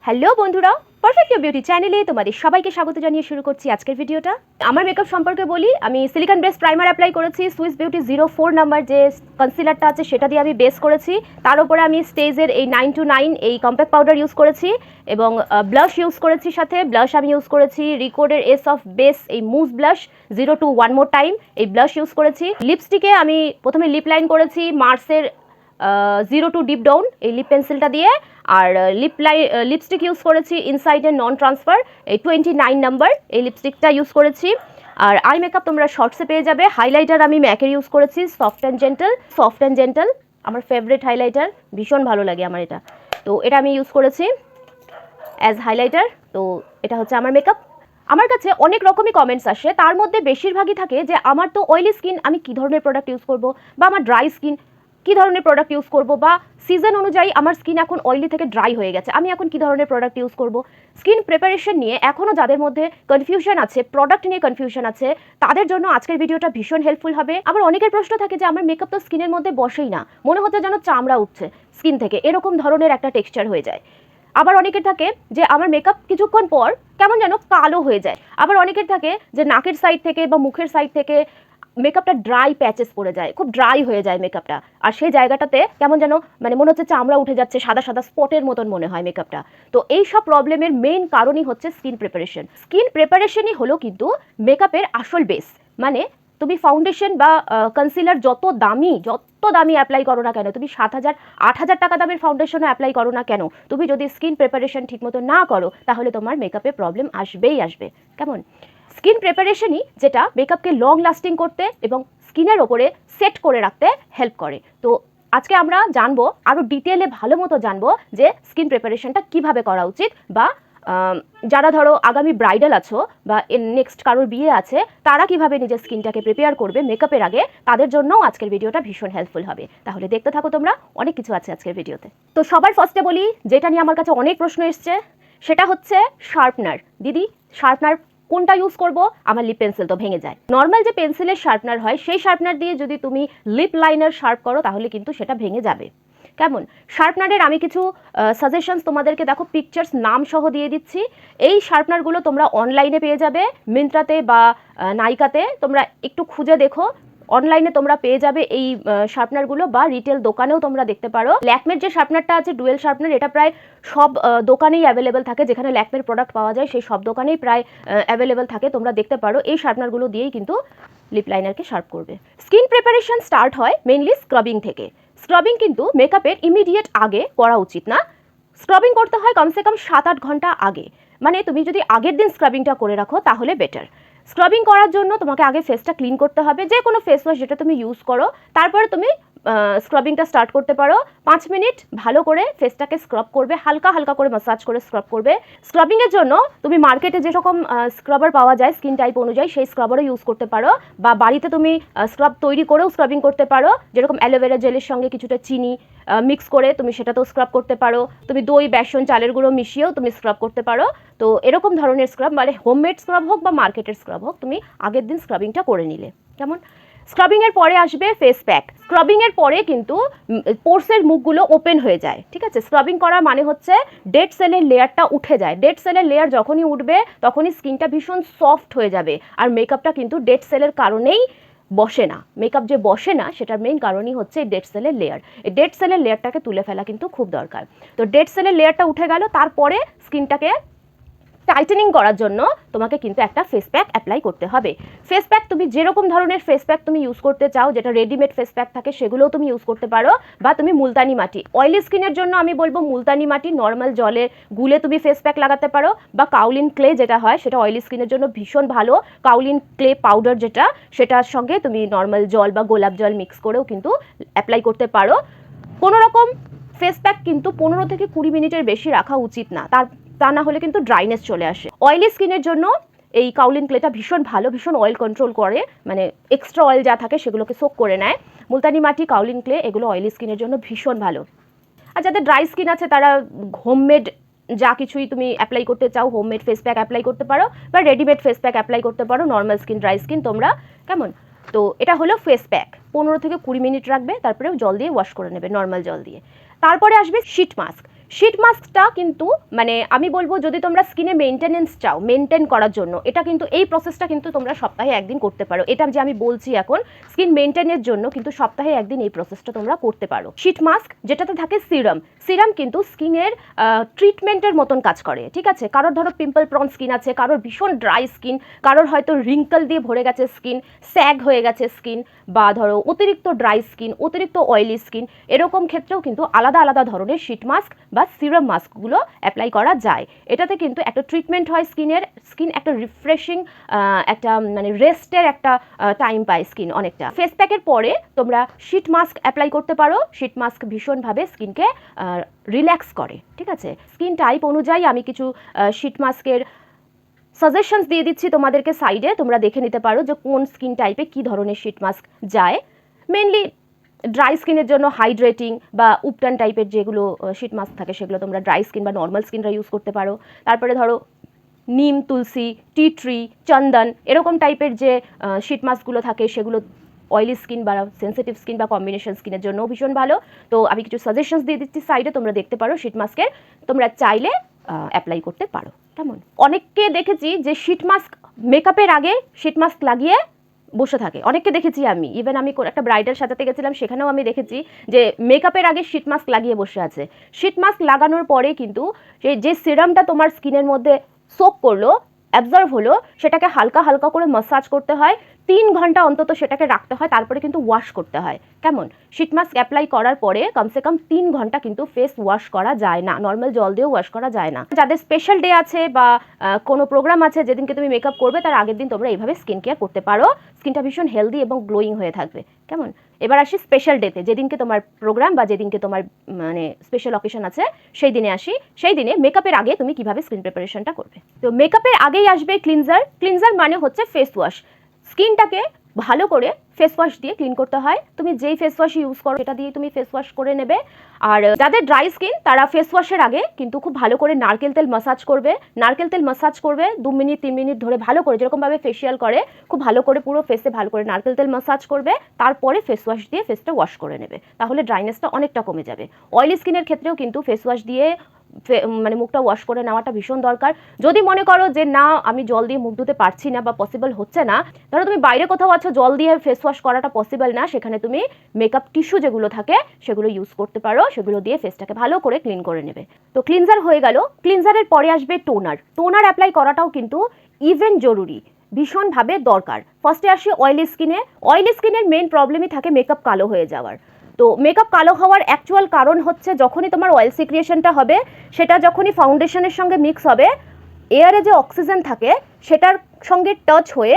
Hello বন্ধুরা, perfect your beauty চ্যানেলে তোমাদের সবাইকে স্বাগত জানিয়ে শুরু করছি আজকের ভিডিওটা। আমার মেকআপ সম্পর্কে বলি, আমি সিলিকন বেস প্রাইমার অ্যাপ্লাই করেছি। সুইস বিউটি 04 নাম্বার যে কনসিলারটা আছে সেটা দিয়ে আমি বেস করেছি। তার উপরে আমি স্টেজের এই 929 এই কম্প্যাক্ট পাউডার ইউজ করেছি এবং ব্লাশ ইউজ করেছি। সাথে ব্লাশ আমি ইউজ করেছি রিকোডের এস অফ বেস এই move blush 02 one more time এই ব্লাশ ইউজ করেছি। লিপস্টিকে আমি প্রথমে লিপ লাইন করেছি মার্সের 02 ডিপ ডাউন এই লিপ পেন্সিলটা দিয়ে, আর লিপস্টিক ইউজ করেছি ইনসাইডের নন ট্রান্সফার এই 29 নাম্বার এই লিপস্টিকটা ইউজ করেছি। আর আই মেকআপ তোমরা শর্টসে পেয়ে যাবে। হাইলাইটার আমি ম্যাকের ইউজ করেছি সফট অ্যান্ড জেন্টাল আমার ফেভারিট হাইলাইটার, ভীষণ ভালো লাগে আমার এটা। তো এটা আমি ইউজ করেছি অ্যাজ হাইলাইটার। তো এটা হচ্ছে আমার মেকআপ। আমার কাছে অনেক রকমই কমেন্টস আসে, তার মধ্যে বেশিরভাগই থাকে যে আমার তো অয়েলি স্কিন, আমি কী ধরনের প্রোডাক্ট ইউজ করব, বা আমার ড্রাই স্কিন কী ধরনের প্রোডাক্ট ইউজ করব, বা সিজন অনুযায়ী আমার স্কিন এখন অয়েলি থেকে ড্রাই হয়ে গেছে, আমি এখন কী ধরনের প্রোডাক্ট ইউজ করব। স্কিন প্রিপারেশন নিয়ে এখনও যাদের মধ্যে কনফিউশন আছে, প্রোডাক্ট নিয়ে কনফিউশন আছে, তাদের জন্য আজকের ভিডিওটা ভীষণ হেল্পফুল হবে। আবার অনেকের প্রশ্ন থাকে যে আমার মেকআপ তো স্কিনের মধ্যে বসেই না, মনে হচ্ছে যেন চামড়া উঠছে স্কিন থেকে, এরকম ধরনের একটা টেক্সচার হয়ে যায়। আবার অনেকের থাকে যে আমার মেকআপ কিছুক্ষণ পর কেমন যেন কালো হয়ে যায়। আবার অনেকের থাকে যে নাকের সাইড থেকে বা মুখের সাইড থেকে মেকআপটা ড্রাই প্যাচেস পড়ে যায়, খুব ড্রাই হয়ে যায় মেকআপটা, আর সেই জায়গাটাতে কেমন যেন মনে হচ্ছে চামড়া উঠে যাচ্ছে, সাদা সাদা স্পটের মতন মনে হয় মেকআপটা। তো এই সব প্রবলেমের মেইন কারণই হচ্ছে স্কিন প্রিপারেশন। স্কিন প্রিপারেশনই হলো কিন্তু মেকআপের আসল বেস। মানে তুমি ফাউন্ডেশন বা কনসিলার যত দামি অ্যাপ্লাই করো না কেন, তুমি 7,000 8,000 টাকা দামের ফাউন্ডেশনে অ্যাপ্লাই করো না কেন, তুমি যদি স্কিন প্রিপারেশন ঠিকমতো না করো তাহলে তোমার মেকআপে প্রবলেম আসবেই আসবে। কেমন স্কিন প্রিপারেশনই যেটা মেকআপকে লং লাস্টিং করতে এবং স্কিনের ওপরে সেট করে রাখতে হেল্প করে। তো আজকে আমরা জানবো, আরও ডিটেলে ভালো মতো জানবো যে স্কিন প্রিপারেশনটা কিভাবে করা উচিত, বা যারা ধরো আগামী ব্রাইডাল আছো বা নেক্সট কারোর বিয়ে আছে, তারা কিভাবে নিজের স্কিনটাকে প্রিপেয়ার করবে মেকআপের আগে, তাদের জন্যও আজকের ভিডিওটা ভীষণ হেল্পফুল হবে। তাহলে দেখতে থাকো তোমরা, অনেক কিছু আছে আজকের ভিডিওতে। তো সবার ফার্স্টে বলি, যেটা নিয়ে আমার কাছে অনেক প্রশ্ন এসছে সেটা হচ্ছে শার্পনার। দিদি শার্পনার কোনটা ইউজ করব, আমার লিপ পেন্সিল তো ভেঙে যায়। নর্মাল যে পেন্সিলের শার্পনার হয় সেই শার্পনার দিয়ে যদি তুমি লিপ লাইনার শার্প করো তাহলে কিন্তু সেটা ভেঙে যাবে। কেমন শার্পনারের আমি কিছু সাজেশনস তোমাদেরকে দেখো পিকচার্স নাম সহ দিয়ে দিচ্ছি। এই শার্পনারগুলো তোমরা অনলাইনে পেয়ে যাবে, মিন্ত্রাতে বা নাইকাতে, তোমরা একটু খুঁজে দেখো। অনলাইনে তোমরা পেয়ে যাবে এই শার্পনারগুলো, বা রিটেল দোকানেও তোমরা দেখতে পারো। ল্যাকমের যে শার্পনারটা আছে ডুয়েল শার্পনার, এটা প্রায় সব দোকানেই অ্যাভেলেবেল থাকে, যেখানে ল্যাকমের প্রোডাক্ট পাওয়া যায় সেই সব দোকানেই প্রায় অ্যাভেলেবেল থাকে, তোমরা দেখতে পারো। এই শার্পনারগুলো দিয়েই কিন্তু লিপ লাইনারকে শার্প করবে। স্কিন প্রিপারেশন স্টার্ট হয় মেইনলি স্ক্রাবিং থেকে। স্ক্রাবিং কিন্তু মেকআপের ইমিডিয়েট আগে করা উচিত না। স্ক্রাবিং করতে হয় কমসে কম 7-8 ঘন্টা আগে। মানে তুমি যদি আগের দিন স্ক্রাবিংটা করে রাখো তাহলে বেটার। স্ক্রাবিং করার জন্য তোমাকে আগে ফেসটা ক্লিন করতে হবে, যে কোনো ফেস ওয়াশ যেটা তুমি ইউজ করো, তারপরে তুমি স্ক্রাবিংটা স্টার্ট করতে পারো। 5 মিনিট ভালো করে ফেসটাকে স্ক্রাব করবে, হালকা হালকা করে ম্যাসাজ করে স্ক্রাব করবে। স্ক্রাবিংয়ের জন্য তুমি মার্কেটে যেরকম স্ক্রাবার পাওয়া যায় স্কিন টাইপ অনুযায়ী সেই স্ক্রাবারও ইউজ করতে পারো, বা বাড়িতে তুমি স্ক্রাব তৈরি করেও স্ক্রাবিং করতে পারো, যেরকম অ্যালোভেরা জেলের সঙ্গে কিছুটা চিনি মিক্স করে তুমি সেটাতেও স্ক্রাব করতে পারো। তুমি দই, বেসন, চালের গুঁড়ো মিশিয়েও তুমি স্ক্রাব করতে পারো। তো এরকম ধরনের স্ক্রাব, মানে হোমমেড স্ক্রাব হোক বা মার্কেটের স্ক্রাব হোক, তুমি আগের দিন স্ক্রাবিংটা করে নিলে। কেমন স্ক্রাবিংয়ের পরে আসবে ফেস প্যাক। স্ক্রাবিংয়ের পরে কিন্তু পোরসের মুখগুলো ওপেন হয়ে যায়, ঠিক আছে। স্ক্রাবিং করা মানে হচ্ছে ডেড সেলের লেয়ারটা উঠে যায়। ডেড সেলের লেয়ার যখনই উঠবে তখনই স্কিনটা ভীষণ সফট হয়ে যাবে। আর মেকআপটা কিন্তু ডেড সেলের কারণেই বসে না। মেকআপ যে বসে না সেটার মেইন কারণই হচ্ছে ডেড সেলের লেয়ার। এই ডেড সেলের লেয়ারটাকে তুলে ফেলা কিন্তু খুব দরকার। তো ডেড সেলের লেয়ারটা উঠে গেল, তারপরে স্কিনটাকে টাইটেনিং করার জন্য তোমাকে কিন্তু একটা ফেস প্যাক অ্যাপ্লাই করতে হবে। ফেস প্যাক তুমি যেরকম ধরনের ফেস প্যাক তুমি ইউজ করতে চাও, যেটা রেডিমেড ফেস প্যাক থাকে সেগুলোও তুমি ইউজ করতে পারো, বা তুমি মুলতানি মাটি, অয়েলি স্কিনের জন্য আমি বলবো মুলতানি মাটি নর্মাল জলে গুলে তুমি ফেস প্যাক লাগাতে পারো, বা কাউলিন ক্লে যেটা হয় সেটা অয়েলি স্কিনের জন্য ভীষণ ভালো। কাউলিন ক্লে পাউডার যেটা, সেটার সঙ্গে তুমি নর্মাল জল বা গোলাপ জল মিক্স করেও কিন্তু অ্যাপ্লাই করতে পারো। কোনো রকম ফেস প্যাক কিন্তু 15 থেকে 20 মিনিটের বেশি রাখা উচিত না, তা না হলে কিন্তু ড্রাইনেস চলে আসে। অয়েলি স্কিনের জন্য এই কাউলিন ক্লেটা ভীষণ ভালো, ভীষণ অয়েল কন্ট্রোল করে, মানে এক্সট্রা অয়েল যা থাকে সেগুলোকে সোক করে নেয়। মুলতানি মাটি, কাউলিন ক্লে এগুলো অয়েলি স্কিনের জন্য ভীষণ ভালো। আর যাদের ড্রাই স্কিন আছে তারা হোমমেড যা কিছুই তুমি অ্যাপ্লাই করতে চাও, হোমমেড ফেস প্যাক অ্যাপ্লাই করতে পারো, বা রেডিমেড ফেস প্যাক অ্যাপ্লাই করতে পারো। নর্মাল স্কিন, ড্রাই স্কিন তোমরা। কেমন তো এটা হলো ফেস প্যাক। 15 থেকে 20 মিনিট রাখবে, তারপরেও জল দিয়ে ওয়াশ করে নেবে, নর্মাল জল দিয়ে। তারপরে আসবে শিট মাস্ক। শীট মাস্কটা কিন্তু মানে আমি বলবো যদি তোমরা স্কিনে মেনটেনেন্স চাও, মেনটেন করার জন্য, এটা কিন্তু এই প্রসেসটা কিন্তু তোমরা সপ্তাহে একদিন করতে পারো। এটা যে আমি বলছি এখন স্কিন মেনটেনের জন্য কিন্তু সপ্তাহে একদিন এই প্রসেসটা তোমরা করতে পারো। শীট মাস্ক যেটাতে থাকে সিরাম, সিরাম কিন্তু স্কিনের ট্রিটমেন্টের মতন কাজ করে, ঠিক আছে। কারোর ধরো পিম্পল প্রন স্কিন আছে, কারোর ভীষণ ড্রাই স্কিন, কারোর হয়তো রিঙ্কল দিয়ে ভরে গেছে স্কিন, স্যাগ হয়ে গেছে স্কিন, বা ধরো অতিরিক্ত ড্রাই স্কিন, অতিরিক্ত অয়েলি স্কিন, এরকম ক্ষেত্রেও কিন্তু আলাদা আলাদা ধরনের শীট মাস্ক বা সিরাম মাস্কগুলো অ্যাপ্লাই করা যায়। এটাতে কিন্তু একটা ট্রিটমেন্ট হয় স্কিনের, স্কিন একটা রিফ্রেশিং একটা মানে রেস্টের একটা টাইম পায় স্কিন অনেকটা। ফেস প্যাকের পরে তোমরা শীট মাস্ক অ্যাপ্লাই করতে পারো। শীট মাস্ক ভীষণভাবে স্কিনকে রিল্যাক্স করে, ঠিক আছে। স্কিন টাইপ অনুযায়ী আমি কিছু শীট মাস্কের সাজেশনস দিয়ে দিচ্ছি তোমাদেরকে সাইডে, তোমরা দেখে নিতে পারো যে কোন স্কিন টাইপে কী ধরনের শীট মাস্ক যায়। মেনলি ড্রাই স্কিনের জন্য হাইড্রেটিং বা উপটান টাইপের যেগুলো শীট মাস্ক থাকে সেগুলো তোমরা ড্রাই স্কিন বা নর্মাল স্কিনরা ইউজ করতে পারো। তারপরে ধরো নিম, তুলসী, টি ট্রি, চন্দন এরকম টাইপের যে শীট মাস্কগুলো থাকে সেগুলো অয়েলি স্কিন বা সেন্সিটিভ স্কিন বা কম্বিনেশন স্কিনের জন্য ভীষণ ভালো। তো আমি কিছু সাজেশনস দিয়ে দিচ্ছি সাইডে, তোমরা দেখতে পারো শীট মাস্কের, তোমরা চাইলে অ্যাপ্লাই করতে পারো। কেমন, অনেককে দেখেছি যে শীট মাস্ক মেকআপের আগে শীট মাস্ক লাগিয়ে বসে থাকে, অনেককে দেখেছি আমি। ইভেন আমি একটা ব্রাইডাল সাজাতে গেছিলাম, সেখানেও আমি দেখেছি যে মেকআপের আগে শীট মাস্ক লাগিয়ে বসে আছে। শীট মাস্ক লাগানোর পরে কিন্তু যে সিরামটা তোমার স্কিনের মধ্যে সোক করলো, অ্যাবজর্ভ হলো, সেটাকে হালকা হালকা করে মাসাজ করতে হয়, 3 ঘন্টা অন্তত সেটাকে রাখতে হয়, তারপরে কিন্তু ওয়াশ করতে হয়। কেমন, শীট মাস্ক অ্যাপ্লাই করার পরে কমসে কম 3 ঘন্টা কিন্তু ফেস ওয়াশ করা যায় না, নর্মাল জল দিয়েও ওয়াশ করা যায় না। যাদের স্পেশাল ডে আছে বা কোনো প্রোগ্রাম আছে যেদিনকে তুমি মেকআপ করবে তার আগের দিন তোমরা এইভাবে স্কিন কেয়ার করতে পারো, স্কিনটা ভীষণ হেলদি এবং গ্লোয়িং হয়ে থাকবে। কেমন, এবার আসি স্পেশাল ডেতে, যেদিনকে তোমার প্রোগ্রাম বা যেদিনকে তোমার মানে স্পেশাল অকেশন আছে সেই দিনে আসি। সেই দিনে মেকআপের আগে তুমি কিভাবে স্কিন প্রিপারেশনটা করবে। তো মেকআপের আগেই আসবে ক্লিনজার। ক্লিনজার মানে হচ্ছে ফেস ওয়াশ। স্কিনটাকে ভালো করে ফেস ওয়াশ দিয়ে ক্লিন করতে হয়। তুমি যেই ফেস ওয়াশ ইউজ করো সেটা দিয়ে তুমি ফেস ওয়াশ করে নেবে। আর যাদের ড্রাই স্কিন তারা ফেস ওয়াশের আগে কিন্তু খুব ভালো করে নারকেল তেল মাসাজ করবে। নারকেল তেল মাসাজ করবে 2 মিনিট 3 মিনিট ধরে ভালো করে, যেরকমভাবে ফেসিয়াল করে খুব ভালো করে পুরো ফেসে ভালো করে নারকেল তেল মাসাজ করবে, তারপরে ফেস ওয়াশ দিয়ে ফেসটা ওয়াশ করে নেবে, তাহলে ড্রাইনেসটা অনেকটা কমে যাবে। অয়েলি স্কিনের ক্ষেত্রেও কিন্তু ফেস ওয়াশ দিয়ে মানে মুখটা ওয়াশ করে নেওয়াটা ভীষণ দরকার। যদি মনে করো যে না আমি জল দিয়ে মুখ ধুতে পারছি না বা পসিবল হচ্ছে না, ধরো তুমি বাইরে কোথাও আছো, জল দিয়ে ফেস ওয়াশ করাটা পসিবল না, সেখানে তুমি মেকআপ টিস্যু যেগুলো থাকে সেগুলো ইউজ করতে পারো, সেগুলো দিয়ে ফেসটাকে ভালো করে ক্লিন করে নেবে। তো ক্লিনজার হয়ে গেল। ক্লিনজারের পরে আসবে টোনার। টোনার অ্যাপ্লাই করাটাও কিন্তু ইভেন জরুরি, ভীষণভাবে দরকার। ফার্স্টে আসি অয়েলি স্কিনে। অয়েলি স্কিনের মেইন প্রবলেমই থাকে মেকআপ কালো হয়ে যাওয়ার। তো মেকআপ কালো হওয়ার অ্যাকচুয়াল কারণ হচ্ছে যখনই তোমার অয়েল সিক্রিয়েশনটা হবে, সেটা যখনই ফাউন্ডেশনের সঙ্গে মিক্স হবে, এয়ারে যে অক্সিজেন থাকে সেটার সঙ্গে টাচ হয়ে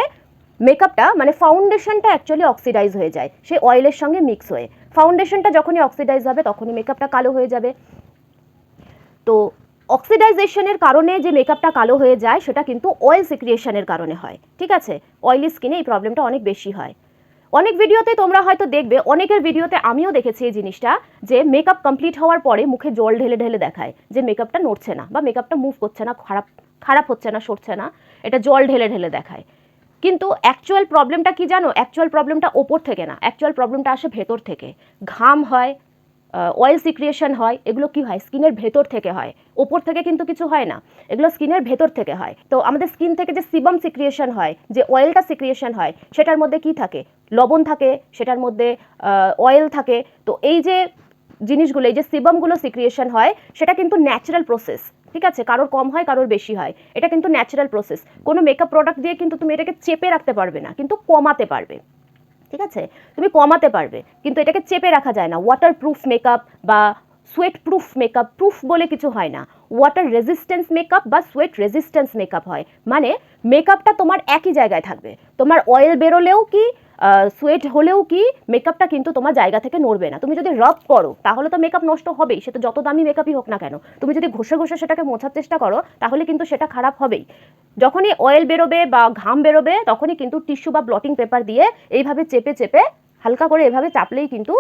মেকআপটা মানে ফাউন্ডেশনটা অ্যাকচুয়ালি অক্সিডাইজ হয়ে যায় সেই অয়েলের সঙ্গে মিক্স হয়ে। ফাউন্ডেশনটা যখনই অক্সিডাইজ হবে তখনই মেকআপটা কালো হয়ে যাবে। তো অক্সিডাইজেশনের কারণে যে মেকআপটা কালো হয়ে যায় সেটা কিন্তু অয়েল সিক্রিয়েশনের কারণে হয়, ঠিক আছে। অয়েলি স্কিনে এই প্রবলেমটা অনেক বেশি হয়। অনেক ভিডিওতে তোমরা হয়তো দেখবে, অনেকের ভিডিওতে আমিও দেখেছি এই জিনিসটা, যে মেকআপ কমপ্লিট হওয়ার পরে মুখে জল ঢেলে ঢেলে দেখায় যে মেকআপটা নড়ছে না বা মেকআপটা মুভ করছে না, খারাপ হচ্ছে না, সরছে না, এটা জল ঢেলে ঢেলে দেখায়। কিন্তু অ্যাকচুয়াল প্রবলেমটা কি জানো? অ্যাকচুয়াল প্রবলেমটা ওপর থেকে না, অ্যাকচুয়াল প্রবলেমটা আসে ভেতর থেকে। ঘাম হয়, অয়েল সিক্রিয়েশন হয়, এগুলো কি হয়? স্কিনের ভেতর থেকে হয়, ওপর থেকে কিন্তু কিছু হয় না, এগুলো স্কিনের ভেতর থেকে হয়। তো আমাদের স্কিন থেকে যে সিবাম সিক্রিয়েশন হয়, যে অয়েলটা সিক্রিয়েশন হয়, সেটার মধ্যে কি থাকে? লবণ থাকে, সেটার মধ্যে অয়েল থাকে। তো এই যে জিনিসগুলো, এই যে সিবামগুলো সিক্রিয়েশন হয়, সেটা কিন্তু ন্যাচারাল প্রসেস, ঠিক আছে। কারোর কম হয়, কারোর বেশি হয়, এটা কিন্তু ন্যাচারাল প্রসেস। কোনো মেকআপ প্রোডাক্ট দিয়ে কিন্তু তুমি এটাকে চেপে রাখতে পারবে না, কিন্তু কমাতে পারবে, ঠিক আছে। তুমি কমাতে পারবে কিন্তু এটাকে চেপে রাখা যায় না। ওয়াটার প্রুফ মেকআপ বা সোয়েট প্রুফ মেকআপ, প্রুফ বলে কিছু হয় না, ওয়াটার রেজিস্ট্যান্স মেকআপ বা সোয়েট রেজিস্ট্যান্স মেকআপ হয়। মানে মেকআপটা তোমার একই জায়গায় থাকবে, তোমার অয়েল বেরোলেও কি সোয়েট হলেও কি মেকআপটা কিন্তু তোমার জায়গা থেকে নড়বে না। তুমি যদি রাব করো তাহলে তো মেকআপ নষ্ট হবেই, সেটা যত দামি মেকআপই হোক না কেন। তুমি যদি ঘষে ঘষে সেটাকে মোছার চেষ্টা করো তাহলে কিন্তু সেটা খারাপ হবেই। যখনই অয়েল বেরোবে বা ঘাম বেরোবে তখনই কিন্তু টিস্যু বা ব্লটিং পেপার দিয়ে এইভাবে চেপে চেপে হালকা করে এভাবে চাপলেই কিন্তু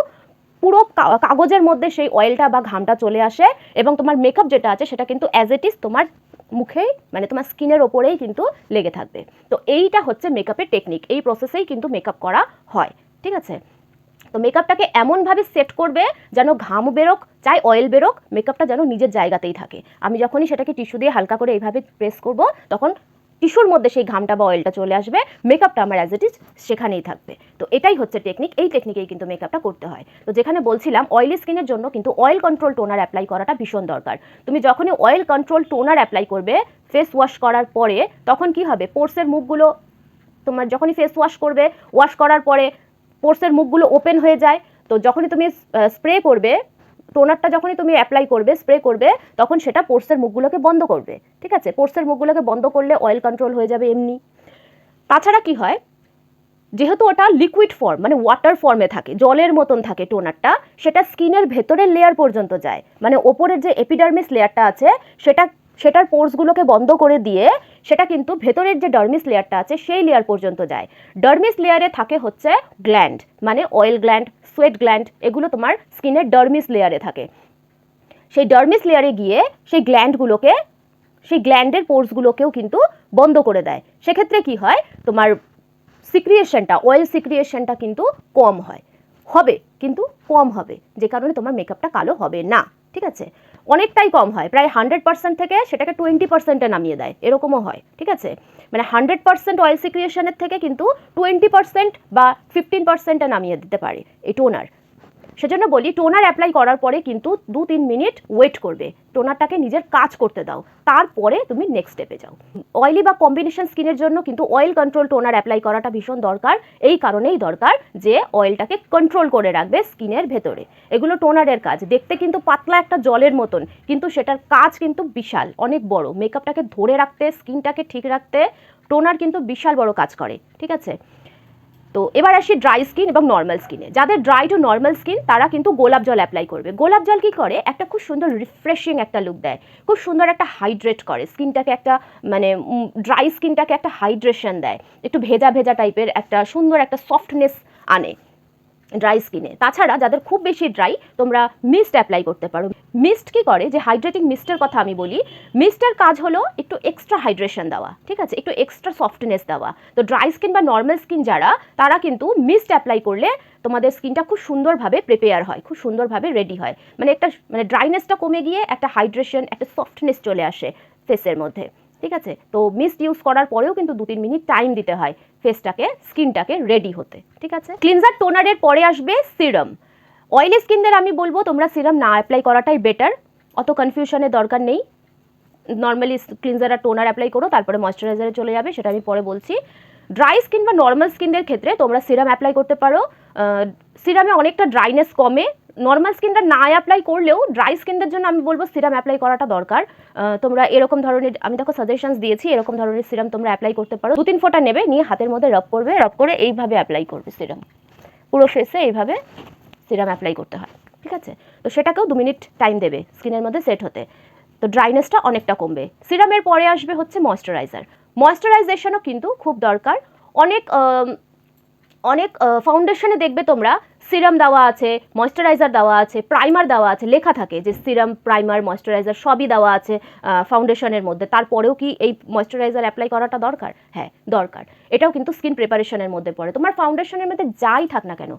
পুরো কাগজের মধ্যে সেই অয়েলটা বা ঘামটা চলে আসে, এবং তোমার মেকআপ যেটা আছে সেটা কিন্তু অ্যাজ ইট ইজ তোমার মুখেই মানে তোমার স্কিনের ওপরেই কিন্তু লেগে থাকবে। তো এইটা হচ্ছে মেকআপের টেকনিক, এই প্রসেসেই কিন্তু মেকআপ করা হয়, ঠিক আছে। তো মেকআপটাকে এমনভাবে সেট করবে যেন ঘাম বেরোক চাই অয়েল বেরোক, মেকআপটা যেন নিজের জায়গাতেই থাকে। আমি যখনই সেটাকে টিস্যু দিয়ে হালকা করে এইভাবে প্রেস করব, তখন টিস্যুর মধ্যে সেই ঘামটা বা অয়েলটা চলে আসবে, মেকআপটা আমার অ্যাজ ইট ইজ সেখানেই থাকবে। তো এটাই হচ্ছে টেকনিক, এই টেকনিকেই কিন্তু মেকআপটা করতে হয়। তো যেখানে বলছিলাম অয়েলি স্কিনের জন্য কিন্তু অয়েল কন্ট্রোল টোনার অ্যাপ্লাই করাটা ভীষণ দরকার। তুমি যখনই অয়েল কন্ট্রোল টোনার অ্যাপ্লাই করবে ফেস ওয়াশ করার পরে, তখন কি হবে, পোর্সের মুখগুলো তোমার যখনই ফেস ওয়াশ করবে, ওয়াশ করার পরে পোর্সের মুখগুলো ওপেন হয়ে যায়। তো যখনই তুমি স্প্রে করবে, টোনারটা যখনই তুমি অ্যাপ্লাই করবে, স্প্রে করবে, তখন সেটা পোর্সের মুখগুলোকে বন্ধ করবে। ঠিক আছে, পোর্সের মুখগুলোকে বন্ধ করলে অয়েল কন্ট্রোল হয়ে যাবে এমনি। তাছাড়া কি হয়, যেহেতু ওটা লিকুইড ফর্ম মানে ওয়াটার ফর্মে থাকে, জলের মতন থাকে টোনারটা, সেটা স্কিনের ভেতরের লেয়ার পর্যন্ত যায়, মানে ওপরের যে এপিডার্মিস লেয়ারটা আছে সেটার পোর্সগুলোকে বন্ধ করে দিয়ে সেটা কিন্তু ভেতরের যে ডার্মিস লেয়ারটা আছে সেই লেয়ার পর্যন্ত যায়। ডার্মিস লেয়ারে থাকে হচ্ছে গ্ল্যান্ড, মানে অয়েল গ্ল্যান্ড, সোয়েট গ্ল্যান্ড, এগুলো তোমার স্কিনের ডার্মিস লেয়ারে থাকে। সেই ডার্মিস লেয়ারে গিয়ে সেই গ্ল্যান্ডগুলোকে, সেই গ্ল্যান্ডের পোর্সগুলোকেও কিন্তু বন্ধ করে দেয়। সেক্ষেত্রে কি হয়, তোমার সিক্রিয়েশনটা, অয়েল সিক্রিয়েশনটা কিন্তু কম হয়, হবে কিন্তু কম হবে, যে কারণে তোমার মেকআপটা কালো হবে না। ঠিক আছে, অনেকটাই কম হয়, প্রায় 100% থেকে সেটাকে 20%-এ নামিয়ে দেয়, এরকমও হয়। ঠিক আছে, মানে 100% অয়েল সিক্রিয়েশনের থেকে কিন্তু 20% বা 15%-এ নামিয়ে দিতে পারে এই টোনার। সেজন্য বলি টোনার অ্যাপ্লাই করার পরে কিন্তু 2-3 মিনিট ওয়েট করবে, টোনারটাকে নিজের কাজ করতে দাও, তারপরে তুমি নেক্সট স্টেপে যাও। অয়েলি বা কম্বিনেশন স্কিনের জন্য কিন্তু অয়েল কন্ট্রোল টোনার অ্যাপ্লাই করাটা ভীষণ দরকার। এই কারণেই দরকার যে অয়েলটাকে কন্ট্রোল করে রাখবে স্কিনের ভেতরে। এগুলো টোনারের কাজ, দেখতে কিন্তু পাতলা একটা জলের মতন, কিন্তু সেটার কাজ কিন্তু বিশাল, অনেক বড়। মেকআপটাকে ধরে রাখতে, স্কিনটাকে ঠিক রাখতে টোনার কিন্তু বিশাল বড় কাজ করে। ঠিক আছে, তো এবার আসি ড্রাই স্কিন এবং নর্মাল স্কিনে। যাদের ড্রাই টু নর্মাল স্কিন তারা কিন্তু গোলাপ জল অ্যাপ্লাই করবে। গোলাপ জল কি করে, একটা খুব সুন্দর রিফ্রেশিং একটা লুক দেয়, খুব সুন্দর একটা হাইড্রেট করে স্কিনটাকে, একটা মানে ড্রাই স্কিনটাকে একটা হাইড্রেশন দেয়, একটু ভেজা ভেজা টাইপের একটা সুন্দর একটা সফটনেস আনে ড্রাই স্কিনে। তাছাড়া যাদের খুব বেশি ড্রাই, তোমরা মিস্ট অ্যাপ্লাই করতে পারো। মিস্ট কি করে, যে হাইড্রেটিং মিস্টের কথা আমি বলি, মিস্টের কাজ হলো একটু এক্সট্রা হাইড্রেশন দেওয়া, ঠিক আছে, একটু এক্সট্রা সফটনেস দেওয়া। তো ড্রাই স্কিন বা নর্মাল স্কিন যারা, তারা কিন্তু মিস্ট অ্যাপ্লাই করলে তোমাদের স্কিনটা খুব সুন্দরভাবে প্রিপেয়ার হয়, খুব সুন্দরভাবে রেডি হয়, মানে একটা মানে ড্রাইনেসটা কমে গিয়ে একটা হাইড্রেশন, একটা সফটনেস চলে আসে ফেসের মধ্যে। ঠিক আছে, তো মিস্ট ইউজ করার পরেও কিন্তু 2-3 মিনিট টাইম দিতে হয় ফেসটাকে, স্কিনটাকে রেডি হতে। ঠিক আছে, ক্লিনজার টোনারের পরে আসবে সিরাম। অয়েলি স্কিনদের আমি বলবো তোমরা সিরাম না অ্যাপ্লাই করাটাই বেটার, অত কনফিউশনের দরকার নেই। নর্মালি ক্লিনজার আর টোনার অ্যাপ্লাই করো, তারপরে ময়শ্চারাইজারে চলে যাবে, সেটা আমি পরে বলছি। ড্রাই স্কিন বা নর্মাল স্কিনদের ক্ষেত্রে তোমরা সিরাম অ্যাপ্লাই করতে পারো, সিরামে অনেকটা ড্রাইনেস কমে। নর্মাল স্কিনটা না অ্যাপ্লাই করলেও ড্রাই স্কিনদের জন্য আমি বলবো সিরাম অ্যাপ্লাই করাটা দরকার। তোমরা এরকম ধরনের, আমি দেখো সাজেশনস দিয়েছি, এরকম ধরনের সিরাম তোমরা অ্যাপ্লাই করতে পারো। 2-3 ফোঁটা নেবে, নিয়ে হাতের মধ্যে রাব করবে, রাব করে এইভাবে অ্যাপ্লাই করবে সিরাম, পুরো ফেসে এইভাবে সিরাম অ্যাপ্লাই করতে হয়। ঠিক আছে, তো সেটাকেও 2 মিনিট টাইম দেবে স্কিনের মধ্যে সেট হতে, তো ড্রাইনেসটা অনেকটা কমবে। সিরামের পরে আসবে হচ্ছে ময়শ্চারাইজার। ময়শ্চারাইজেশনও কিন্তু খুব দরকার। অনেক অনেক ফাউন্ডেশনে দেখবে তোমরা সিরাম দেওয়া আছে, ময়শ্চারাইজার দেওয়া আছে, প্রাইমার দেওয়া আছে, লেখা থাকে যে সিরাম, প্রাইমার, ময়শ্চারাইজার সবই দেওয়া আছে ফাউন্ডেশনের মধ্যে। তারপরেও কি এই ময়শ্চারাইজার অ্যাপ্লাই করাটা দরকার? হ্যাঁ দরকার। এটাও কিন্তু স্কিন প্রিপারেশনের মধ্যে পড়ে। তোমার ফাউন্ডেশনের মধ্যে যাই থাক না কেন,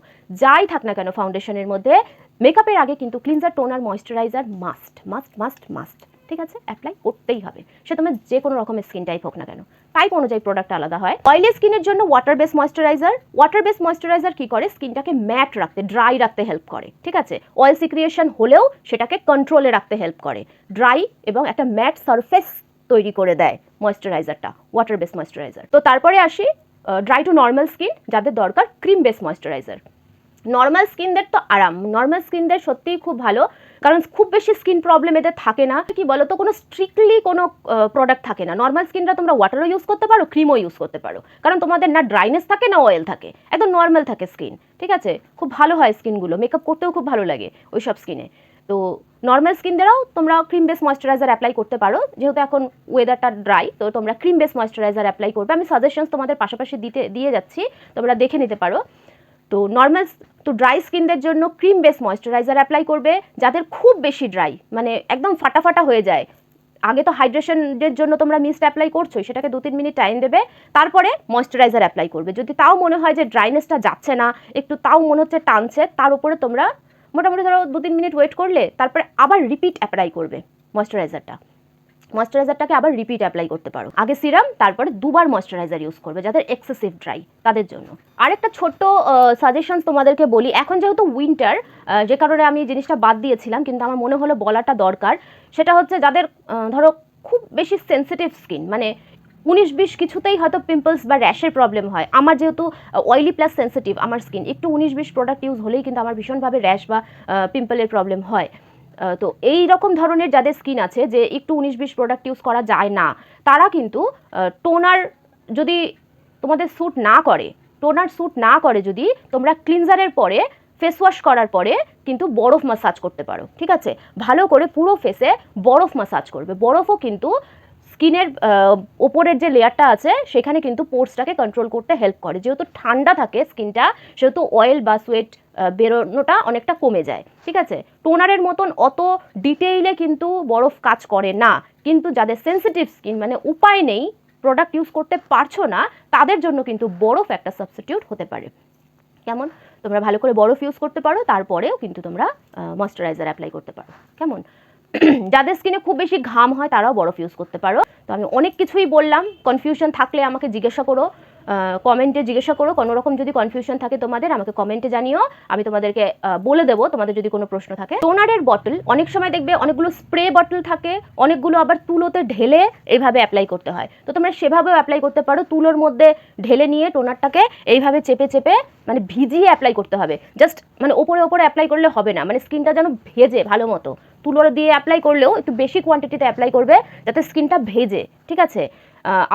যাই থাক না কেন ফাউন্ডেশনের মধ্যে, মেকআপের আগে কিন্তু cleanser, toner, moisturiser must must must must. ঠিক আছে, অ্যাপ্লাই করতেই হবে, সে তোমার যে কোনো রকমের স্কিন টাইপ হোক না কেন। টাইপ অনুযায়ী প্রোডাক্ট আলাদা হয়। অয়েলি স্কিনের জন্য water base moisturiser. Water base moisturiser কি করে, স্কিনটাকে ম্যাট রাখতে, ড্রাই রাখতে হেল্প করে। ঠিক আছে, অয়েল সিক্রিয়েশন হলেও সেটাকে কন্ট্রোলে রাখতে হেল্প করে, ড্রাই এবং একটা ম্যাট সারফেস তৈরি করে দেয় ময়শ্চারাইজারটা, ওয়াটার বেস ময়শ্চারাইজার। তো তারপরে আসি ড্রাই টু নর্মাল স্কিন, যাদের দরকার ক্রিম বেস ময়শ্চারাইজার। নর্মাল স্কিনদের তো আরাম, নর্মাল স্কিনদের সত্যিই খুব ভালো, কারণ খুব বেশি স্কিন প্রবলেম এদের থাকে না। কি বলো তো, কোনো স্ট্রিক্টলি কোনো প্রোডাক্ট থাকে না। নর্মাল স্কিনরা তোমরা ওয়াটারও ইউজ করতে পারো, ক্রিমও ইউজ করতে পারো, কারণ তোমাদের না ড্রাইনেস থাকে না অয়েল থাকে, একদম নর্মাল থাকে স্কিন। ঠিক আছে, খুব ভালো হয় স্কিনগুলো, মেকআপ করতেও খুব ভালো লাগে ওই সব স্কিনে। তো নর্মাল স্কিনদেরও তোমরা ক্রিম বেস ময়শ্চারাইজার অ্যাপ্লাই করতে পারো, যেহেতু এখন ওয়েদারটা ড্রাই, তো তোমরা ক্রিম বেস ময়শ্চারাইজার অ্যাপ্লাই করবে। আমি সাজেশনস তোমাদের পাশাপাশি দিয়ে যাচ্ছি, তোমরা দেখে নিতে পারো। তো নর্মাল তো ড্রাই স্কিনদের জন্য ক্রিম বেস ময়শ্চারাইজার অ্যাপ্লাই করবে। যাদের খুব বেশি ড্রাই, মানে একদম ফাটা ফাটা হয়ে যায়, আগে তো হাইড্রেশনের জন্য তোমরা মিস্ট অ্যাপ্লাই করছো, সেটাকে 2-3 মিনিট টাইম দেবে, তারপরে ময়েশ্চারাইজার অ্যাপ্লাই করবে। যদি তাও মনে হয় যে ড্রাইনেসটা যাচ্ছে না, একটু তাও মনে হচ্ছে টানছে, তার উপরে তোমরা মোটামুটি ধরো 2-3 মিনিট ওয়েট করলে তারপরে আবার রিপিট অ্যাপ্লাই করবে ময়েশ্চারাইজারটাকে আবার রিপিট অ্যাপ্লাই করতে পারো। আগে সিরাম, তারপরে 2বার ময়েশ্চারাইজার ইউজ করবে যাদের এক্সেসিভ ড্রাই তাদের জন্য। আরেকটা ছোট্ট সাজেশনস তোমাদেরকে বলি, এখন যেহেতু উইন্টার, যে কারণে আমি জিনিসটা বাদ দিয়েছিলাম, কিন্তু আমার মনে হলো বলাটা দরকার। সেটা হচ্ছে যাদের ধরো খুব বেশি সেন্সিটিভ স্কিন, মানে 19-20 কিছুতেই হয়তো পিম্পলস বা র্যাশের প্রবলেম হয়। আমার যেহেতু অয়েলি প্লাস সেন্সিটিভ আমার স্কিন, একটু 19-20 প্রোডাক্ট ইউজ হলেই কিন্তু আমার ভীষণভাবে র্যাশ বা পিম্পলের প্রবলেম হয়। তো এই রকম ধরনের যাদের স্কিন আছে যে একটু 19-20 প্রোডাক্ট ইউজ করা যায় না, তারা কিন্তু টোনার যদি তোমাদের স্যুট না করে যদি তোমরা ক্লিনজারের পরে ফেস ওয়াশ করার পরে কিন্তু বরফ মাসাজ করতে পারো। ঠিক আছে, ভালো করে পুরো ফেসে বরফ মাসাজ করবে। বরফও কিন্তু স্কিনের ওপরের যে লেয়ারটা আছে সেখানে কিন্তু পোর্সটাকে কন্ট্রোল করতে হেল্প করে। যেহেতু ঠান্ডা থাকে স্কিনটা, সেহেতু অয়েল বা সোয়েট বেরোনোটা অনেকটা কমে যায়। ঠিক আছে, টোনারের মতন অত ডিটেইলে কিন্তু বরফ কাজ করে না, কিন্তু যাদের সেন্সিটিভ স্কিন, মানে উপায় নেই, প্রোডাক্ট ইউজ করতে পারছো না, তাদের জন্য কিন্তু বরফ একটা সাবস্টিটিউট হতে পারে। কেমন, তোমরা ভালো করে বরফ ইউজ করতে পারো, তারপরেও কিন্তু তোমরা ময়েশ্চারাইজার অ্যাপ্লাই করতে পারো। কেমন, যাদের স্কিনে খুব বেশি ঘাম হয় তারাও বরফ ইউজ করতে পারো। তো আমি অনেক কিছুই বললাম, কনফিউশন থাকলে আমাকে জিজ্ঞাসা করো, কমেন্টে জিজ্ঞাসা করো। কোনো রকম যদি কনফিউশন থাকে তোমাদের, আমাকে কমেন্টে জানিও, আমি তোমাদেরকে বলে দেবো তোমাদের যদি কোনো প্রশ্ন থাকে। টোনারের বটল অনেক সময় দেখবে অনেকগুলো স্প্রে বটল থাকে, অনেকগুলো আবার তুলোতে ঢেলে এইভাবে অ্যাপ্লাই করতে হয়। তো তোমরা সেভাবেও অ্যাপ্লাই করতে পারো। তুলোর মধ্যে ঢেলে নিয়ে টোনারটাকে এইভাবে চেপে চেপে মানে ভিজিয়ে অ্যাপ্লাই করতে হবে। জাস্ট মানে ওপরে ওপরে অ্যাপ্লাই করলে হবে না, মানে স্কিনটা যেন ভেজে ভালো মতো। তুলোর দিয়ে অ্যাপ্লাই করলেও একটু বেশি কোয়ান্টিটিতে অ্যাপ্লাই করবে যাতে স্কিনটা ভেজে। ঠিক আছে,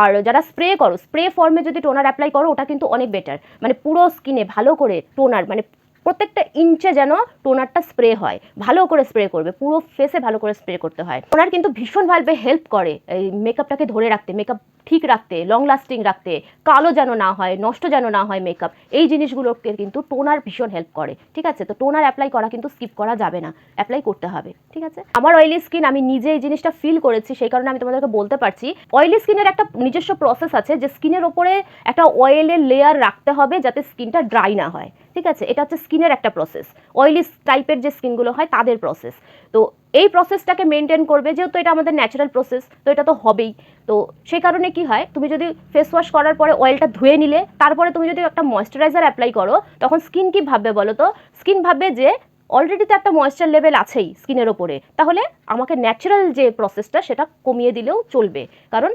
আর যারা স্প্রে করো, স্প্রে ফর্মে যদি টোনার অ্যাপ্লাই করো ওটা কিন্তু অনেক বেটার, মানে পুরো স্কিনে ভালো করে টোনার, মানে প্রত্যেকটা ইঞ্চে যেন টোনারটা স্প্রে হয়, ভালো করে স্প্রে করবে, পুরো ফেসে ভালো করে স্প্রে করতে হয়। টোনার কিন্তু ভীষণভাবে হেল্প করে এই মেকআপটাকে ধরে রাখতে, মেকআপ ঠিক রাখতে, লং লাস্টিং রাখতে, কালো যেন না হয়, নষ্ট যেন না হয় মেকআপ, এই জিনিসগুলোকে কিন্তু টোনার ভীষণ হেল্প করে। ঠিক আছে, তো টোনার অ্যাপ্লাই করা কিন্তু স্কিপ করা যাবে না, অ্যাপ্লাই করতে হবে। ঠিক আছে, আমার অয়েলি স্কিন, আমি নিজে এই জিনিসটা ফিল করেছি, সেই কারণে আমি তোমাদেরকে বলতে পারছি। অয়েলি স্কিনের একটা নিজস্ব প্রসেস আছে যে স্কিনের ওপরে একটা অয়েলের লেয়ার রাখতে হবে যাতে স্কিনটা ড্রাই না হয়। ঠিক আছে, এটা হচ্ছে স্কিনের একটা প্রসেস, অয়েলি টাইপের যে স্কিনগুলো হয় তাদের প্রসেস। তো এই প্রসেসটাকে মেনটেন করবে, যেহেতু এটা আমাদের ন্যাচারাল প্রসেস, তো এটা তো হবেই। তো সেই কারণে কি হয়, তুমি যদি ফেস ওয়াশ করার পরে অয়েলটা ধুয়ে নিলে, তারপরে তুমি যদি একটা ময়েশ্চারাইজার অ্যাপ্লাই করো, তখন স্কিন কি ভাববে বলো তো? স্কিন ভাববে যে অলরেডি তো একটা ময়েশ্চার লেভেল আছেই স্কিনের ওপরে, তাহলে আমাকে ন্যাচারাল যে প্রসেসটা সেটা কমিয়ে দিলেও চলবে, কারণ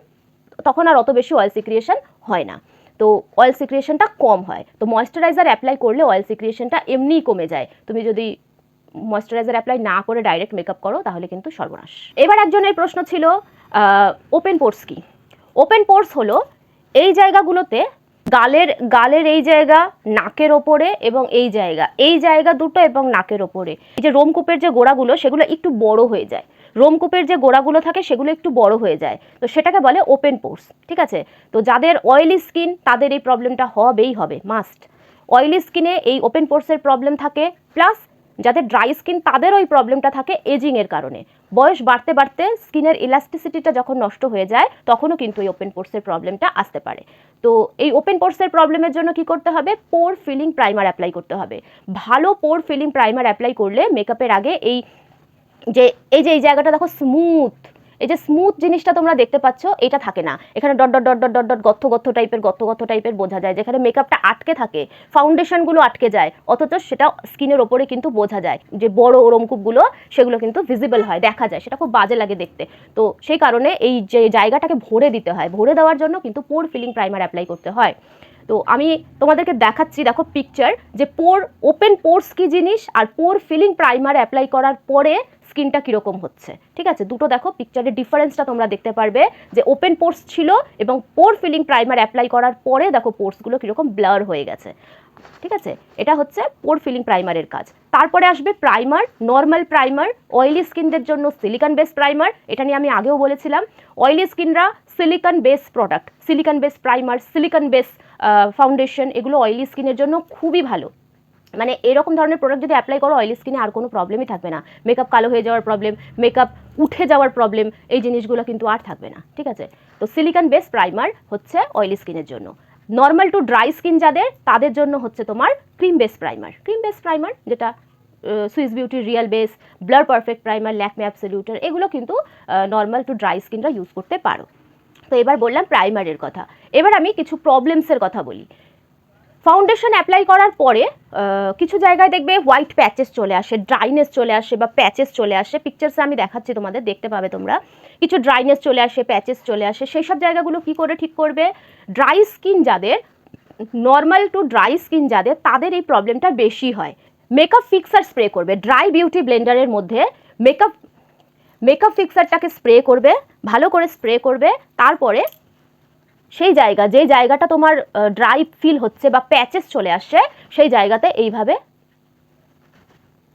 তখন আর অত বেশি অয়েল সিক্রিয়েশন হয় না, তো অয়েল সিক্রিয়েশনটা কম হয়। তো ময়েশ্চারাইজার অ্যাপ্লাই করলে অয়েল সিক্রিয়েশনটা এমনিই কমে যায়। তুমি যদি ময়েশ্চারাইজার অ্যাপ্লাই না করে ডাইরেক্ট মেকআপ করো তাহলে কিন্তু সর্বনাশ। এবার একজনের প্রশ্ন ছিল ওপেন পোর্স কি? ওপেন পোর্স হলো এই জায়গাগুলোতে, গালের এই জায়গা, নাকের ওপরে এবং এই জায়গা দুটো এবং নাকের ওপরে, এই যে রোমকূপের যে গোড়াগুলো সেগুলো একটু বড় হয়ে যায়, রোমকূপের যে গোড়াগুলো থাকে সেগুলো একটু বড় হয়ে যায়, তো সেটাকে বলে ওপেন পোর্স। ঠিক আছে, তো যাদের অয়েলি স্কিন তাদের এই প্রবলেমটা হবেই হবে, মাস্ট। অয়েলি স্কিনে এই ওপেন পোর্সের প্রবলেম থাকে, প্লাস যাদের ড্রাই স্কিন তাদের ওই প্রবলেমটা থাকে এজিংয়ের কারণে। বয়স বাড়তে বাড়তে স্কিনের ইলাস্টিসিটিটা যখন নষ্ট হয়ে যায় তখনও কিন্তু এই ওপেন পোর্সের প্রবলেমটা আসতে পারে। তো এই ওপেন পোর্সের প্রবলেমের জন্য কি করতে হবে? পোর ফিলিং প্রাইমার অ্যাপ্লাই করতে হবে। ভালো পোর ফিলিং প্রাইমার অ্যাপ্লাই করলে মেকআপের আগে এই জায়গাটা দেখো স্মুথ, এই যে স্মুথ জিনিসটা তোমরা দেখতে পাচ্ছ, এটা থাকে না, এখানে dot dot dot dot dot dot গর্ত টাইপের বোঝা যায়, যেখানে মেকআপটা আটকে থাকে, ফাউন্ডেশনগুলো আটকে যায়, অথচ সেটা স্কিনের ওপরে কিন্তু বোঝা যায়, যে বড় রোমকূপগুলো সেগুলো কিন্তু ভিজিবল হয়, দেখা যায়, সেটা খুব বাজে লাগে দেখতে। তো সেই কারণে এই যে জায়গাটাকে ভরে দিতে হয়, ভরে দেওয়ার জন্য কিন্তু পোর ফিলিং প্রাইমার অ্যাপ্লাই করতে হয়। তো আমি তোমাদেরকে দেখাচ্ছি, দেখো পিকচার, যে ওপেন পোর্স কি জিনিস আর পোর ফিলিং প্রাইমার অ্যাপ্লাই করার পরে স্কিনটা কীরকম হচ্ছে। ঠিক আছে, দুটো দেখো পিকচারের ডিফারেন্সটা তোমরা দেখতে পারবে, যে ওপেন পোর্স ছিল এবং পোর ফিলিং প্রাইমার অ্যাপ্লাই করার পরে দেখো পোর্সগুলো কীরকম ব্লার হয়ে গেছে। ঠিক আছে, এটা হচ্ছে পোর ফিলিং প্রাইমারের কাজ। তারপরে আসবে প্রাইমার, নর্মাল প্রাইমার, অয়েলি স্কিনদের জন্য সিলিকন বেস প্রাইমার, এটা নিয়ে আমি আগেও বলেছিলাম। অয়েলি স্কিনরা silicon base product, silicon base primer, silicon base foundation, এগুলো অয়েলি স্কিনের জন্য খুবই ভালো। মানে এরকম ধরনের প্রোডাক্ট যদি অ্যাপ্লাই করো অয়েলি স্কিনে আর কোনো প্রবলেমই থাকবে না, মেকআপ কালো হয়ে যাওয়ার প্রবলেম, মেকআপ উঠে যাওয়ার প্রবলেম, এই জিনিসগুলো কিন্তু আর থাকবে না, ঠিক আছে। তো সিলিকন বেস প্রাইমার হচ্ছে অয়েলি স্কিনের জন্য। নর্মাল টু ড্রাই স্কিন যাদের, তাদের জন্য হচ্ছে তোমার ক্রিম বেস প্রাইমার, যেটা Swiss beauty real base, blur perfect primer, Lakme অ্যাবসলিউটের, এগুলো কিন্তু নর্মাল টু ড্রাই স্কিনরা ইউজ করতে পারো। তো এবার বললাম প্রাইমারের কথা, এবার আমি কিছু প্রবলেমসের কথা বলি। ফাউন্ডেশন অ্যাপ্লাই করার পরে কিছু জায়গায় দেখবে হোয়াইট প্যাচেস চলে আসে, ড্রাইনেস চলে আসে বা প্যাচেস চলে আসে। পিকচার্সে আমি দেখাচ্ছি তোমাদের, দেখতে পাবে তোমরা। কিছু ড্রাইনেস চলে আসে, প্যাচেস চলে আসে। সেই সব জায়গাগুলো কি করে ঠিক করবে? ড্রাই স্কিন যাদের, নর্মাল টু ড্রাই স্কিন যাদের, তাদের এই প্রবলেমটা বেশি হয়। মেকআপ ফিক্সার স্প্রে করবে, ড্রাই বিউটি ব্লেন্ডারের মধ্যে মেকআপ ফিক্সারটাকে স্প্রে করবে, ভালো করে স্প্রে করবে। তারপরে সেই জায়গা, যে জায়গাটা তোমার ড্রাই ফিল হচ্ছে বা প্যাচেস চলে আসছে, সেই জায়গাতে এইভাবে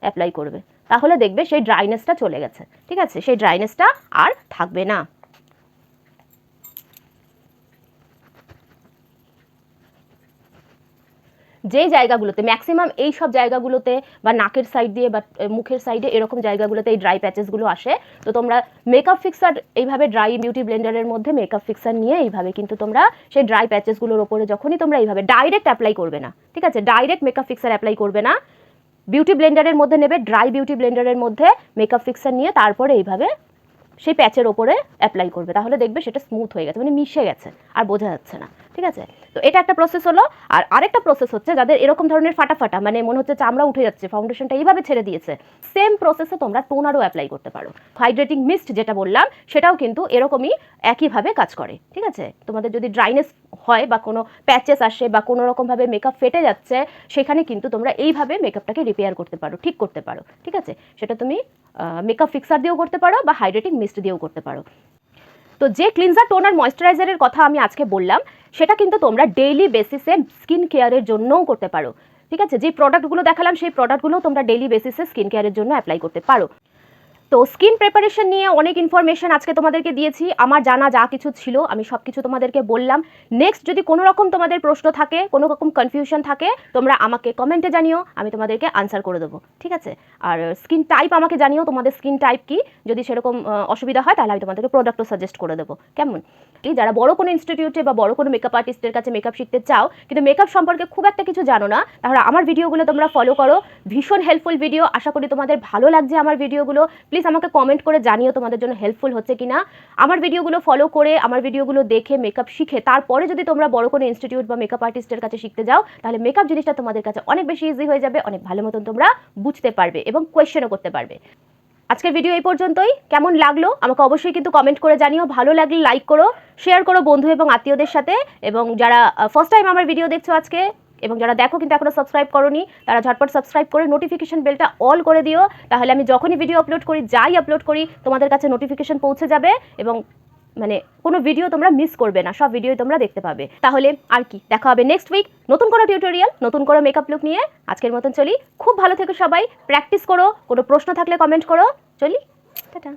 অ্যাপ্লাই করবে। তাহলে দেখবে সেই ড্রাইনেসটা চলে গেছে, ঠিক আছে, সেই ড্রাইনেসটা আর থাকবে না। যে জায়গাগুলোতে ম্যাক্সিমাম এই সব জায়গাগুলোতে বা নাকের সাইড দিয়ে বা মুখের সাইডে এরকম জায়গাগুলোতে এই ড্রাই প্যাচেসগুলো আসে, তো তোমরা মেকআপ ফিক্সার এইভাবে ড্রাই বিউটি ব্লেন্ডারের মধ্যে মেকআপ ফিক্সার নিয়ে এইভাবে কিন্তু তোমরা সেই ড্রাই প্যাচেসগুলোর ওপরে যখনই তোমরা এইভাবে ডাইরেক্ট অ্যাপ্লাই করবে না, ঠিক আছে, ডাইরেক্ট মেকআপ ফিক্সার অ্যাপ্লাই করবে না, বিউটি ব্লেন্ডারের মধ্যে নেবে, ড্রাই বিউটি ব্লেন্ডারের মধ্যে মেকআপ ফিক্সার নিয়ে তারপরে এইভাবে সেই প্যাচের ওপরে অ্যাপ্লাই করবে। তাহলে দেখবে সেটা স্মুথ হয়ে গেছে, মানে মিশে গেছে, আর বোঝা যাচ্ছে না, ঠিক আছে। তো এটা একটা প্রসেস হলো। আর আরেকটা প্রসেস হচ্ছে যাদের এরকম ধরনের ফাটা মানে মনে হচ্ছে চামড়া উঠে যাচ্ছে, ফাউন্ডেশনটা এইভাবে ছেড়ে দিয়েছে, সেম প্রসেসে তোমরা টোনারও অ্যাপ্লাই করতে পারো। হাইড্রেটিং মিস্ট যেটা বললাম, সেটাও কিন্তু এরকমই একইভাবে কাজ করে, ঠিক আছে। তোমাদের যদি ড্রাইনেস হয় বা কোনো প্যাচেস আসে বা কোনো রকমভাবে মেকআপ ফেটে যাচ্ছে, সেখানে কিন্তু তোমরা এইভাবে মেকআপটাকে রিপেয়ার করতে পারো, ঠিক করতে পারো, ঠিক আছে। সেটা তুমি মেকআপ ফিক্সার দিয়েও করতে পারো বা হাইড্রেটিং মিস্ট দিয়েও করতে পারো। তো যে ক্লিনজার, টোনার, ময়েশ্চারাইজারের কথা আমি আজকে বললাম, সেটা কিন্তু তোমরা ডেইলি বেসিসে স্কিন কেয়ারের জন্যও করতে পারো, ঠিক আছে। যে প্রোডাক্টগুলো দেখালাম সেই প্রোডাক্টগুলো তোমরা ডেইলি বেসিসে স্কিন কেয়ারের জন্য অ্যাপ্লাই করতে পারো। তো স্কিন প্রিপারেশন নিয়ে অনেক ইনফরমেশন আজকে তোমাদেরকে দিয়েছি। আমার জানা যা কিছু ছিল আমি সব কিছু তোমাদেরকে বললাম। নেক্সট যদি কোনো রকম তোমাদের প্রশ্ন থাকে, কোনো রকম কনফিউশন থাকে, তোমরা আমাকে কমেন্টে জানিও, আমি তোমাদেরকে আনসার করে দেবো, ঠিক আছে। আর স্কিন টাইপ আমাকে জানিও, তোমাদের স্কিন টাইপ কি, যদি সেরকম অসুবিধা হয় তাহলে আমি তোমাদেরকে প্রোডাক্টও সাজেস্ট করে দেবো, কেমন। যারা বড় কোনো ইনস্টিটিউটে বা বড় কোনো মেকআপ আর্টিস্টের কাছে মেকআপ শিখতে চাও কিন্তু মেকআপ সম্পর্কে খুব একটা কিছু জানো না, তাহলে আমার ভিডিওগুলো তোমরা ফলো করো, ভীষণ হেল্পফুল ভিডিও। আশা করি তোমাদের ভালো লাগছে আমার ভিডিওগুলো। প্লিজ আমাকে কমেন্ট করে জানিও তোমাদের জন্য হেল্পফুল হচ্ছে কিনা। আমার ভিডিওগুলো ফলো করে, আমার ভিডিওগুলো দেখে মেকআপ শিখে তারপরে যদি তোমরা বড় কোনো ইনস্টিটিউট বা মেকআপ আর্টিস্টের কাছে শিখতে যাও, তাহলে মেকআপ জিনিসটা তোমাদের কাছে অনেক বেশি ইজি হয়ে যাবে, অনেক ভালো মতন তোমরা বুঝতে পারবে এবং কোয়েশ্চেনও করতে পারবে। আজকের ভিডিও এই পর্যন্তই। কেমন লাগলো আমাকে অবশ্যই কিন্তু কমেন্ট করে জানিও। ভালো লাগলে লাইক করো, শেয়ার করো বন্ধু এবং আত্মীয়দের সাথে। এবং যারা ফার্স্ট টাইম আমার ভিডিও দেখছো আজকে এবং যারা দেখো কিন্তু এখনো সাবস্ক্রাইব করোনি, তারা ঝটপট সাবস্ক্রাইব করে নোটিফিকেশন বেলটা অল করে দিও। তাহলে আমি যখনই ভিডিও আপলোড করি, যাই আপলোড করি, তোমাদের কাছে নোটিফিকেশন পৌঁছে যাবে এবং মানে কোনো ভিডিও তোমরা মিস করবে না, সব ভিডিও তোমরা দেখতে পাবে। তাহলে আর কি, দেখা হবে নেক্সট উইক নতুন কোনো টিউটোরিয়াল, নতুন কোনো মেকআপ লুক নিয়ে। আজকের মতন চলি, খুব ভালো থেকো সবাই, প্র্যাকটিস করো, কোনো প্রশ্ন থাকলে কমেন্ট করো, চলি, টাটা।